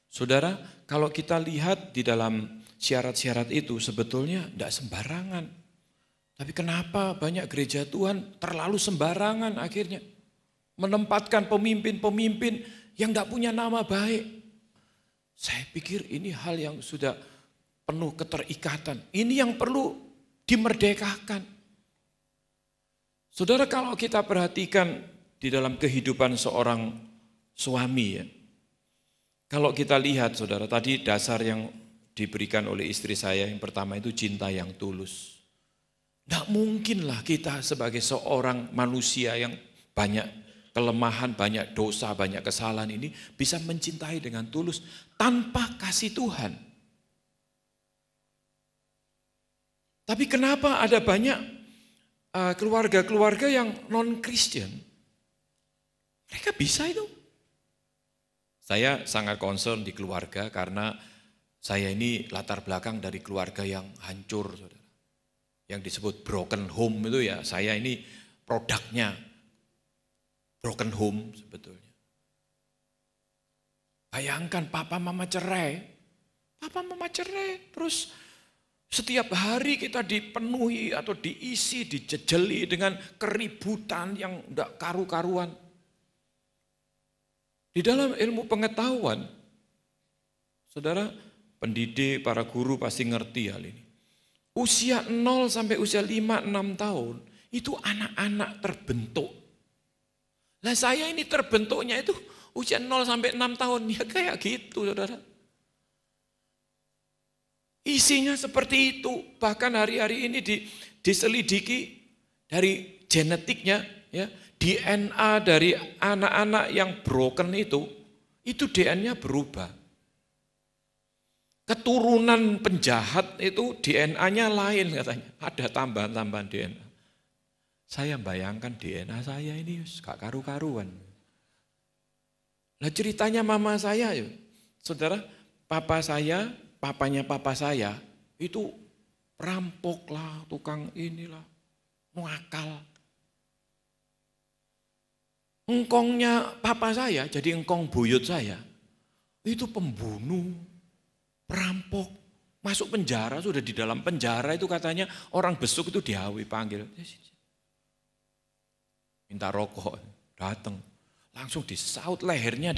Saudara, kalau kita lihat di dalam syarat-syarat itu sebetulnya tidak sembarangan. Tapi kenapa banyak gereja Tuhan terlalu sembarangan akhirnya. Menempatkan pemimpin-pemimpin yang tidak punya nama baik. Saya pikir ini hal yang sudah penuh keterikatan. Ini yang perlu dimerdekakan. Saudara, kalau kita perhatikan di dalam kehidupan seorang suami ya. Kalau kita lihat saudara, tadi dasar yang diberikan oleh istri saya yang pertama itu cinta yang tulus. Tidak mungkinlah kita sebagai seorang manusia yang banyak kelemahan, banyak dosa, banyak kesalahan ini bisa mencintai dengan tulus tanpa kasih Tuhan. Tapi kenapa ada banyak keluarga-keluarga yang non-Kristen? Mereka bisa itu. Saya sangat concern di keluarga karena saya ini latar belakang dari keluarga yang hancur, saudara. Yang disebut broken home itu ya, saya ini produknya broken home sebetulnya. Bayangkan papa mama cerai, terus setiap hari kita dipenuhi atau diisi, dijejeli dengan keributan yang enggak karu-karuan. Di dalam ilmu pengetahuan, saudara pendidik, para guru pasti ngerti hal ini. Usia 0 sampai usia 5-6 tahun, itu anak-anak terbentuk. Nah saya ini terbentuknya itu usia 0 sampai 6 tahun, ya kayak gitu saudara. Isinya seperti itu, bahkan hari-hari ini diselidiki dari genetiknya, ya DNA dari anak-anak yang broken itu DNA-nya berubah. Keturunan penjahat itu DNA-nya lain katanya, ada tambahan-tambahan DNA. Saya bayangkan DNA saya ini gak karu-karuan. Nah ceritanya mama saya, saudara, papanya papa saya itu perampok lah, tukang inilah, nuakal. Engkongnya papa saya, jadi engkong buyut saya, itu pembunuh, perampok, masuk penjara, sudah di dalam penjara itu katanya orang besuk itu dihawi panggil. Minta rokok, datang, langsung disaut lehernya,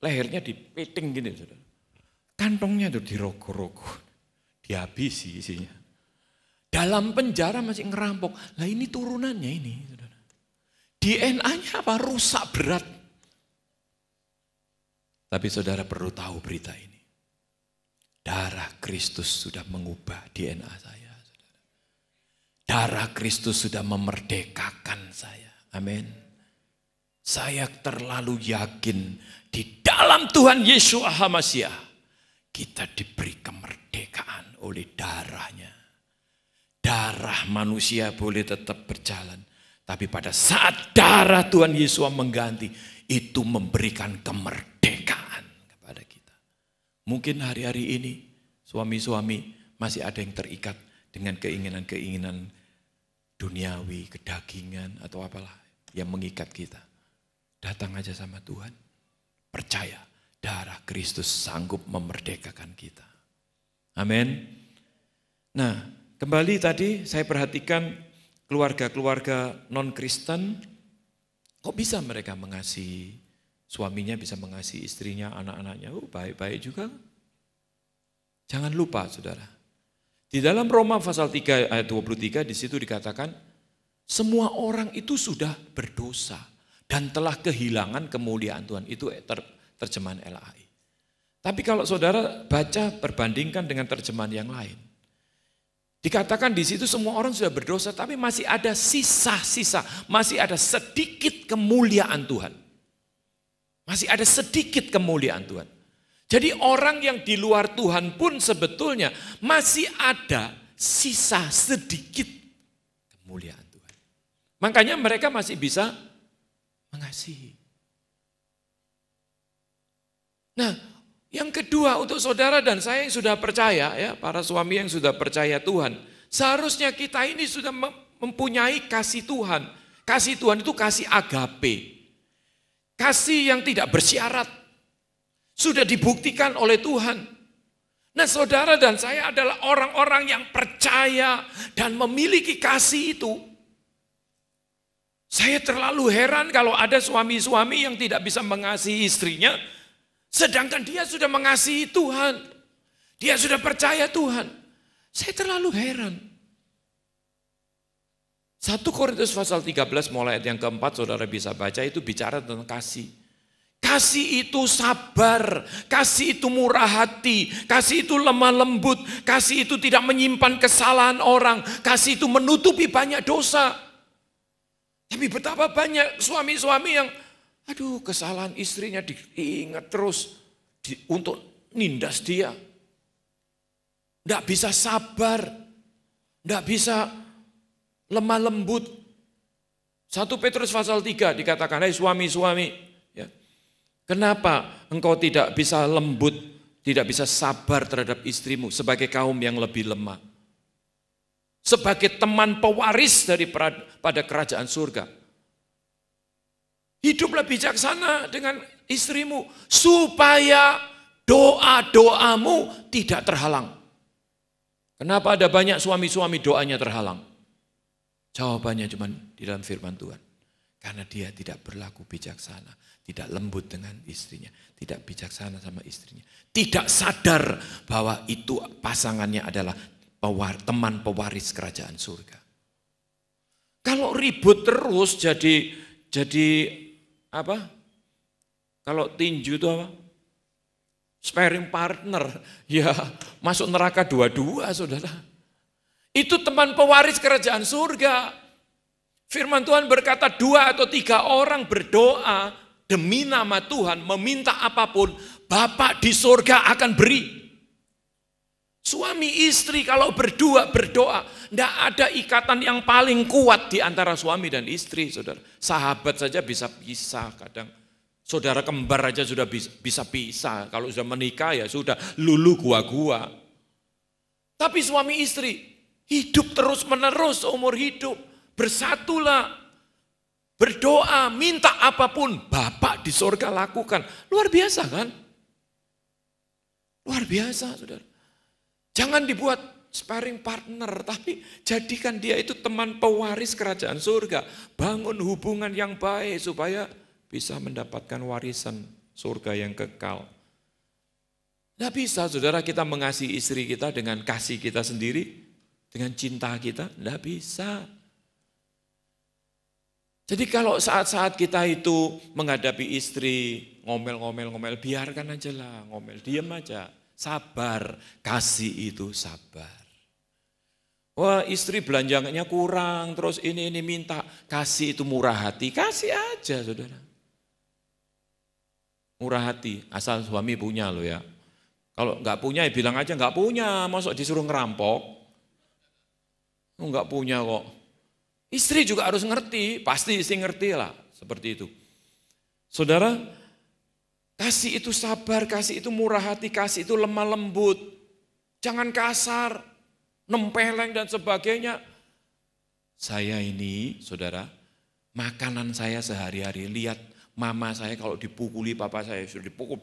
lehernya dipeting gini, saudara. Kantongnya itu dirokok-rokok, dihabisi isinya. Dalam penjara masih ngerampok, lah ini turunannya ini, saudara. DNA-nya apa? Rusak berat. Tapi saudara perlu tahu berita ini. Darah Kristus sudah mengubah DNA saya. Saudara. Darah Kristus sudah memerdekakan saya. Amin. Saya terlalu yakin di dalam Tuhan Yesus Al-Masih kita diberi kemerdekaan oleh darahnya. Darah manusia boleh tetap berjalan. Tapi pada saat darah Tuhan Yesus mengganti, itu memberikan kemerdekaan kepada kita. Mungkin hari-hari ini suami-suami masih ada yang terikat dengan keinginan-keinginan duniawi, kedagingan atau apalah yang mengikat kita. Datang aja sama Tuhan. Percaya darah Kristus sanggup memerdekakan kita. Amin. Nah, kembali tadi saya perhatikan keluarga-keluarga non-Kristen, kok bisa mereka mengasihi suaminya, bisa mengasihi istrinya, anak-anaknya, baik-baik juga. Jangan lupa saudara, di dalam Roma pasal 3 ayat 23 di situ dikatakan, semua orang itu sudah berdosa dan telah kehilangan kemuliaan Tuhan. Itu terjemahan LAI. Tapi kalau saudara baca perbandingkan dengan terjemahan yang lain, dikatakan di situ semua orang sudah berdosa, tapi masih ada sisa-sisa, masih ada sedikit kemuliaan Tuhan. Masih ada sedikit kemuliaan Tuhan. Jadi orang yang di luar Tuhan pun sebetulnya masih ada sisa sedikit kemuliaan Tuhan. Makanya mereka masih bisa mengasihi. Nah, yang kedua untuk saudara dan saya yang sudah percaya, ya, para suami yang sudah percaya Tuhan, seharusnya kita ini sudah mempunyai kasih Tuhan. Kasih Tuhan itu kasih agape. Kasih yang tidak bersyarat. Sudah dibuktikan oleh Tuhan. Nah, saudara dan saya adalah orang-orang yang percaya dan memiliki kasih itu. Saya terlalu heran kalau ada suami-suami yang tidak bisa mengasihi istrinya, sedangkan dia sudah mengasihi Tuhan. Dia sudah percaya Tuhan. Saya terlalu heran. 1 Korintus pasal 13 mulai ayat yang keempat, saudara bisa baca, itu bicara tentang kasih. Kasih itu sabar, kasih itu murah hati, kasih itu lemah lembut, kasih itu tidak menyimpan kesalahan orang, kasih itu menutupi banyak dosa. Tapi betapa banyak suami-suami yang, aduh, kesalahan istrinya diingat terus untuk nindas dia. Tidak bisa sabar, tidak bisa lemah lembut. 1 Petrus pasal 3 dikatakan, hai suami-suami, ya, kenapa engkau tidak bisa lembut, tidak bisa sabar terhadap istrimu sebagai kaum yang lebih lemah? Sebagai teman pewaris pada kerajaan surga. Hiduplah bijaksana dengan istrimu supaya doa-doamu tidak terhalang. Kenapa ada banyak suami-suami doanya terhalang? Jawabannya cuma di dalam firman Tuhan. Karena dia tidak berlaku bijaksana, tidak lembut dengan istrinya, tidak bijaksana sama istrinya. Tidak sadar bahwa itu pasangannya adalah teman pewaris kerajaan surga. Kalau ribut terus jadi apa? Kalau tinju itu apa? Sparring partner, ya masuk neraka dua-dua, saudara. Itu teman pewaris kerajaan surga. Firman Tuhan berkata 2 atau 3 orang berdoa demi nama Tuhan, meminta apapun, Bapa di surga akan beri. Suami istri kalau berdua berdoa, tidak ada ikatan yang paling kuat di antara suami dan istri, saudara. Sahabat saja bisa pisah kadang. Saudara kembar aja sudah bisa pisah. Kalau sudah menikah ya sudah lulu gua-gua. Tapi suami istri hidup terus menerus seumur hidup. Bersatulah. Berdoa, minta apapun. Bapak di surga lakukan. Luar biasa kan? Luar biasa, saudara. Jangan dibuat sparring partner, tapi jadikan dia itu teman pewaris kerajaan surga. Bangun hubungan yang baik supaya bisa mendapatkan warisan surga yang kekal. Tidak bisa, saudara, kita mengasihi istri kita dengan kasih kita sendiri, dengan cinta kita, tidak bisa. Jadi kalau saat-saat kita itu menghadapi istri, ngomel-ngomel, biarkan aja lah, ngomel, diam aja. Sabar, kasih itu sabar. Wah, istri belanjanya kurang, terus ini minta, kasih itu murah hati, kasih aja, saudara. Murah hati, asal suami punya loh ya. Kalau enggak punya ya bilang aja enggak punya, masuk disuruh ngerampok. Enggak punya kok. Istri juga harus ngerti, pasti istri ngerti lah, seperti itu. Saudara, kasih itu sabar, kasih itu murah hati, kasih itu lemah lembut. Jangan kasar, nempeleng dan sebagainya. Saya ini, saudara, makanan saya sehari-hari, lihat mama saya kalau dipukuli, papa saya sudah dipukul,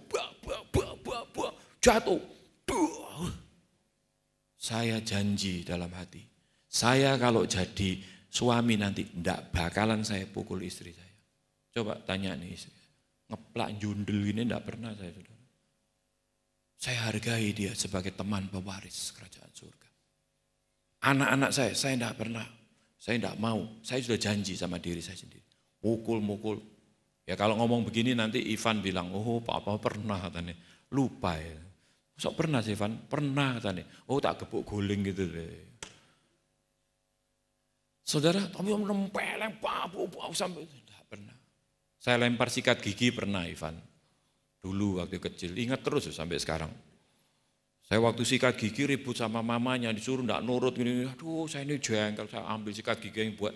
jatuh. saya janji dalam hati, saya kalau jadi suami nanti tidak bakalan saya pukul istri saya. Coba tanya nih istri, ngeplak jundel ini tidak pernah saya, saudara. Saya hargai dia sebagai teman pewaris kerajaan surga. Anak-anak saya tidak pernah, saya tidak mau, saya sudah janji sama diri saya sendiri. Mukul. Ya kalau ngomong begini nanti Ivan bilang, oh papa pernah katanya. Lupa ya. Sok pernah sih Ivan? Pernah katanya. Oh tak gebuk guling gitu deh. Saudara, tapi nempeleng papu sampai tidak pernah. Saya lempar sikat gigi pernah Ivan. Dulu waktu kecil, ingat terus sampai sekarang. Saya waktu sikat gigi ribut sama mamanya, disuruh enggak nurut gini. Aduh, saya ini jengkel, saya ambil sikat gigi yang buat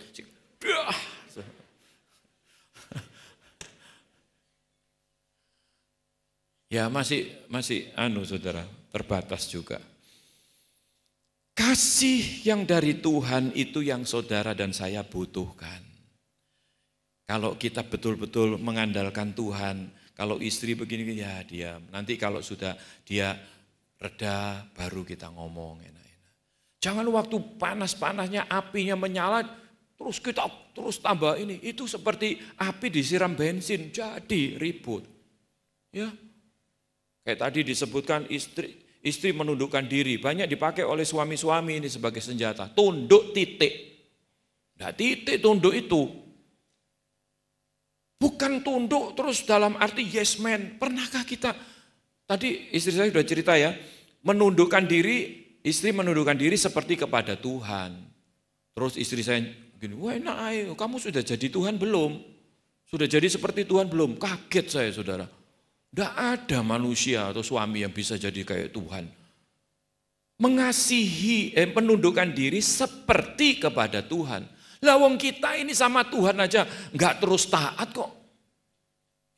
ya masih saudara, terbatas juga. Kasih yang dari Tuhan itu yang saudara dan saya butuhkan. Kalau kita betul-betul mengandalkan Tuhan, kalau istri begini ya diam. Nanti kalau sudah dia reda baru kita ngomong enak-enak. Jangan waktu panas-panasnya apinya menyala terus kita tambah ini. Itu seperti api disiram bensin jadi ribut. Ya. Kayak tadi disebutkan istri menundukkan diri, banyak dipakai oleh suami-suami ini sebagai senjata. Tunduk titik. Nah titik tunduk itu. Bukan tunduk terus dalam arti yes man. Pernahkah kita, tadi istri saya sudah cerita ya, istri menundukkan diri seperti kepada Tuhan. Terus istri saya gini, wah enak ayo, kamu sudah jadi Tuhan belum? Sudah jadi seperti Tuhan belum? Kaget saya saudara. Tidak ada manusia atau suami yang bisa jadi kayak Tuhan. Menundukkan diri seperti kepada Tuhan. Lah wong kita ini sama Tuhan aja enggak terus taat kok.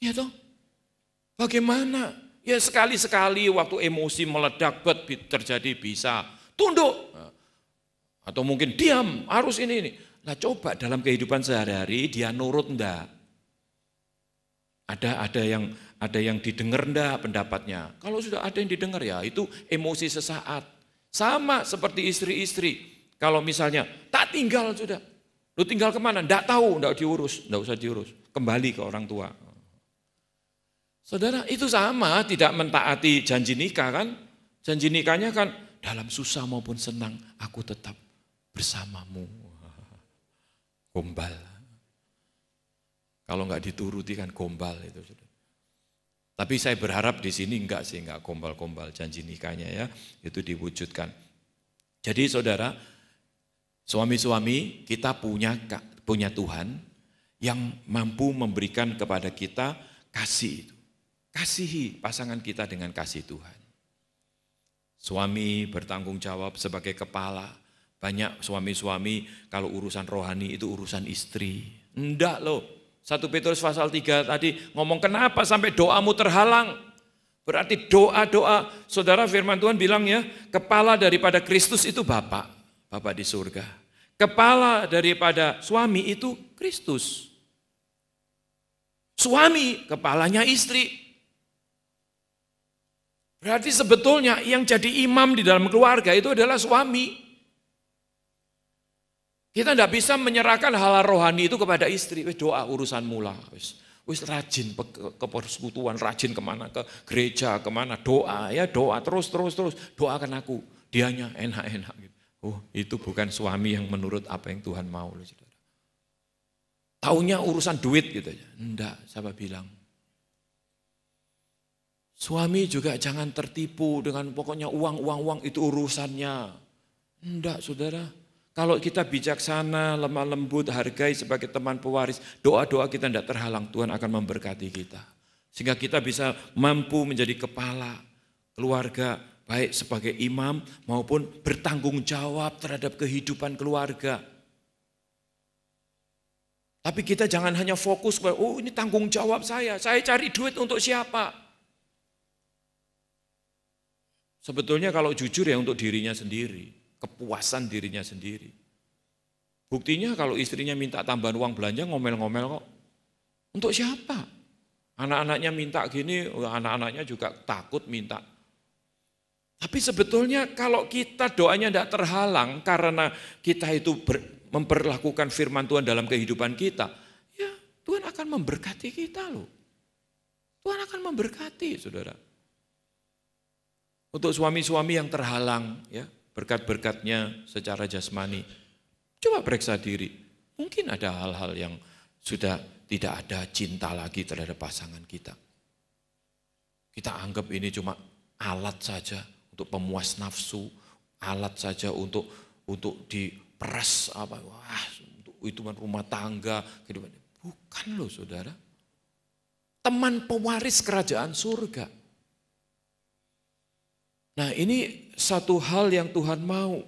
Ya toh? Bagaimana? Ya sekali-sekali waktu emosi meledak terjadi bisa tunduk. Atau mungkin diam, harus ini. Nah coba dalam kehidupan sehari-hari dia nurut enggak? Ada yang didengar enggak pendapatnya? Kalau sudah ada yang didengar ya itu emosi sesaat. Sama seperti istri-istri. Kalau misalnya tak tinggal sudah. Lu tinggal kemana? Enggak tahu, enggak usah diurus. Kembali ke orang tua. Saudara itu sama, tidak mentaati janji nikah kan. Janji nikahnya kan dalam susah maupun senang aku tetap bersamamu. Gombal. Kalau enggak dituruti kan gombal itu sudah. Tapi saya berharap di sini enggak gombal-gombal janji nikahnya ya, itu diwujudkan. Jadi saudara, suami-suami kita punya Tuhan yang mampu memberikan kepada kita kasih itu. Kasihi pasangan kita dengan kasih Tuhan. Suami bertanggung jawab sebagai kepala. Banyak suami-suami kalau urusan rohani itu urusan istri. Enggak loh. 1 Petrus pasal 3 tadi ngomong kenapa sampai doamu terhalang. Berarti doa-doa, saudara firman Tuhan bilang ya, kepala daripada Kristus itu Bapak di surga. Kepala daripada suami itu Kristus. Suami kepalanya istri. Berarti sebetulnya yang jadi imam di dalam keluarga itu adalah suami. Kita tidak bisa menyerahkan hal rohani itu kepada istri. Doa urusan mula. Wis rajin ke persekutuan, rajin kemana, ke gereja, kemana. Doa terus. Doakan aku. Dianya enak-enak. Oh itu bukan suami yang menurut apa yang Tuhan mau. Taunya urusan duit gitu ya. Enggak, siapa bilang. Suami juga jangan tertipu dengan pokoknya uang itu urusannya. Enggak saudara. Kalau kita bijaksana, lemah lembut, hargai sebagai teman pewaris, doa-doa kita tidak terhalang, Tuhan akan memberkati kita. Sehingga kita bisa mampu menjadi kepala keluarga, baik sebagai imam maupun bertanggung jawab terhadap kehidupan keluarga. Tapi kita jangan hanya fokus pada, oh ini tanggung jawab saya cari duit untuk siapa? Sebetulnya kalau jujur ya untuk dirinya sendiri. Kepuasan dirinya sendiri. Buktinya kalau istrinya minta tambahan uang belanja ngomel-ngomel kok. Untuk siapa? Anak-anaknya minta gini, anak-anaknya juga takut minta. Tapi sebetulnya kalau kita doanya tidak terhalang karena kita itu memperlakukan firman Tuhan dalam kehidupan kita, ya Tuhan akan memberkati kita loh. Tuhan akan memberkati, saudara. Untuk suami-suami yang terhalang, ya berkat-berkatnya secara jasmani, coba periksa diri. Mungkin ada hal-hal yang sudah tidak ada cinta lagi terhadap pasangan kita. Kita anggap ini cuma alat saja untuk pemuas nafsu, alat saja untuk diperas apa, wah, untuk hidupan rumah tangga, kehidupan. Bukan loh, saudara. Teman pewaris kerajaan surga. Nah, ini satu hal yang Tuhan mau.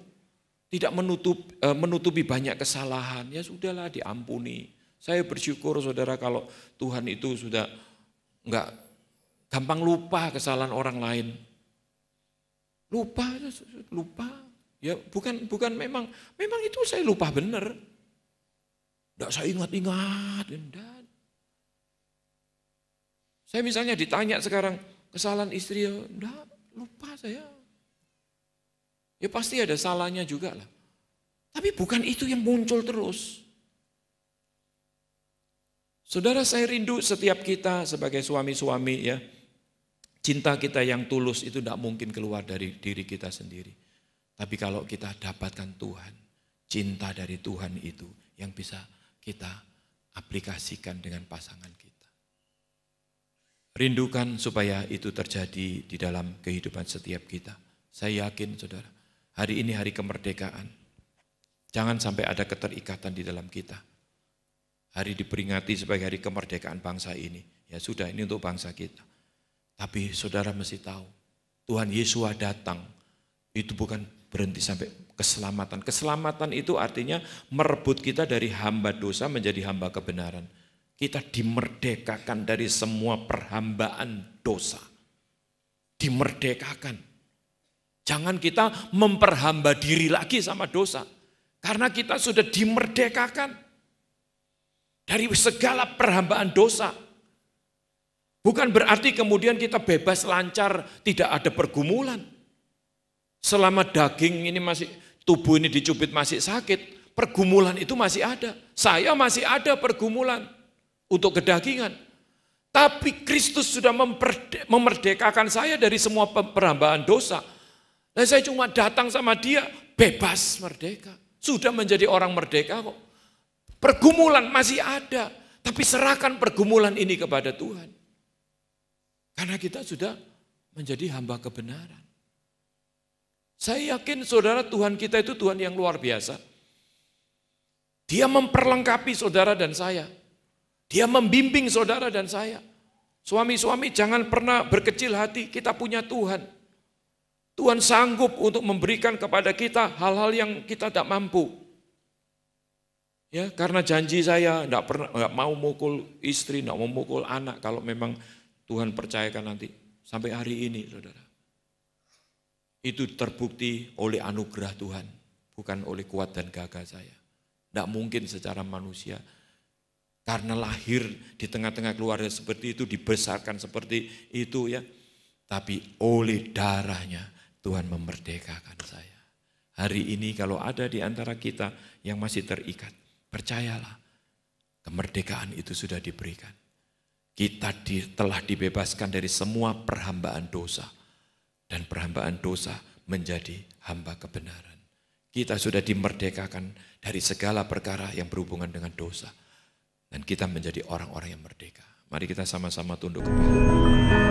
Tidak menutupi banyak kesalahan. Ya sudahlah, diampuni. Saya bersyukur, saudara, kalau Tuhan itu sudah enggak gampang lupa kesalahan orang lain. Lupa. Ya bukan memang itu saya lupa benar. Enggak saya ingat-ingat. Saya misalnya ditanya sekarang kesalahan istri, ya enggak, lupa saya. Ya pasti ada salahnya juga lah. Tapi bukan itu yang muncul terus. Saudara, saya rindu setiap kita sebagai suami-suami, ya, cinta kita yang tulus itu tidak mungkin keluar dari diri kita sendiri. Tapi kalau kita dapatkan Tuhan, cinta dari Tuhan itu yang bisa kita aplikasikan dengan pasangan kita. Rindukan supaya itu terjadi di dalam kehidupan setiap kita. Saya yakin, saudara, hari ini hari kemerdekaan. Jangan sampai ada keterikatan di dalam kita. Hari diperingati sebagai hari kemerdekaan bangsa ini. Ya sudah, ini untuk bangsa kita. Tapi saudara mesti tahu, Tuhan Yesus datang, itu bukan berhenti sampai keselamatan. Keselamatan itu artinya merebut kita dari hamba dosa menjadi hamba kebenaran. Kita dimerdekakan dari semua perhambaan dosa. Dimerdekakan. Jangan kita memperhamba diri lagi sama dosa. Karena kita sudah dimerdekakan dari segala perhambaan dosa. Bukan berarti kemudian kita bebas lancar, tidak ada pergumulan. Selama daging ini masih, tubuh ini dicubit masih sakit, pergumulan itu masih ada. Saya masih ada pergumulan untuk kedagingan. Tapi Kristus sudah memerdekakan saya dari semua perhambaan dosa. Dan saya cuma datang sama Dia, bebas merdeka. Sudah menjadi orang merdeka kok. Pergumulan masih ada, tapi serahkan pergumulan ini kepada Tuhan. Karena kita sudah menjadi hamba kebenaran. Saya yakin saudara, Tuhan kita itu Tuhan yang luar biasa. Dia memperlengkapi saudara dan saya. Dia membimbing saudara dan saya. Suami-suami jangan pernah berkecil hati, kita punya Tuhan. Tuhan sanggup untuk memberikan kepada kita hal-hal yang kita tidak mampu. Ya, karena janji saya enggak mau mukul istri, enggak mau mukul anak kalau memang Tuhan percayakan nanti. Sampai hari ini, saudara. Itu terbukti oleh anugerah Tuhan, bukan oleh kuat dan gagah saya. Enggak mungkin secara manusia. Karena lahir di tengah-tengah keluarga seperti itu, dibesarkan seperti itu ya. Tapi oleh darahnya Tuhan memerdekakan saya. Hari ini kalau ada di antara kita yang masih terikat, percayalah, kemerdekaan itu sudah diberikan. Kita telah dibebaskan dari semua perhambaan dosa. Dan perhambaan dosa menjadi hamba kebenaran. Kita sudah dimerdekakan dari segala perkara yang berhubungan dengan dosa. Dan kita menjadi orang-orang yang merdeka. Mari kita sama-sama tunduk kepala.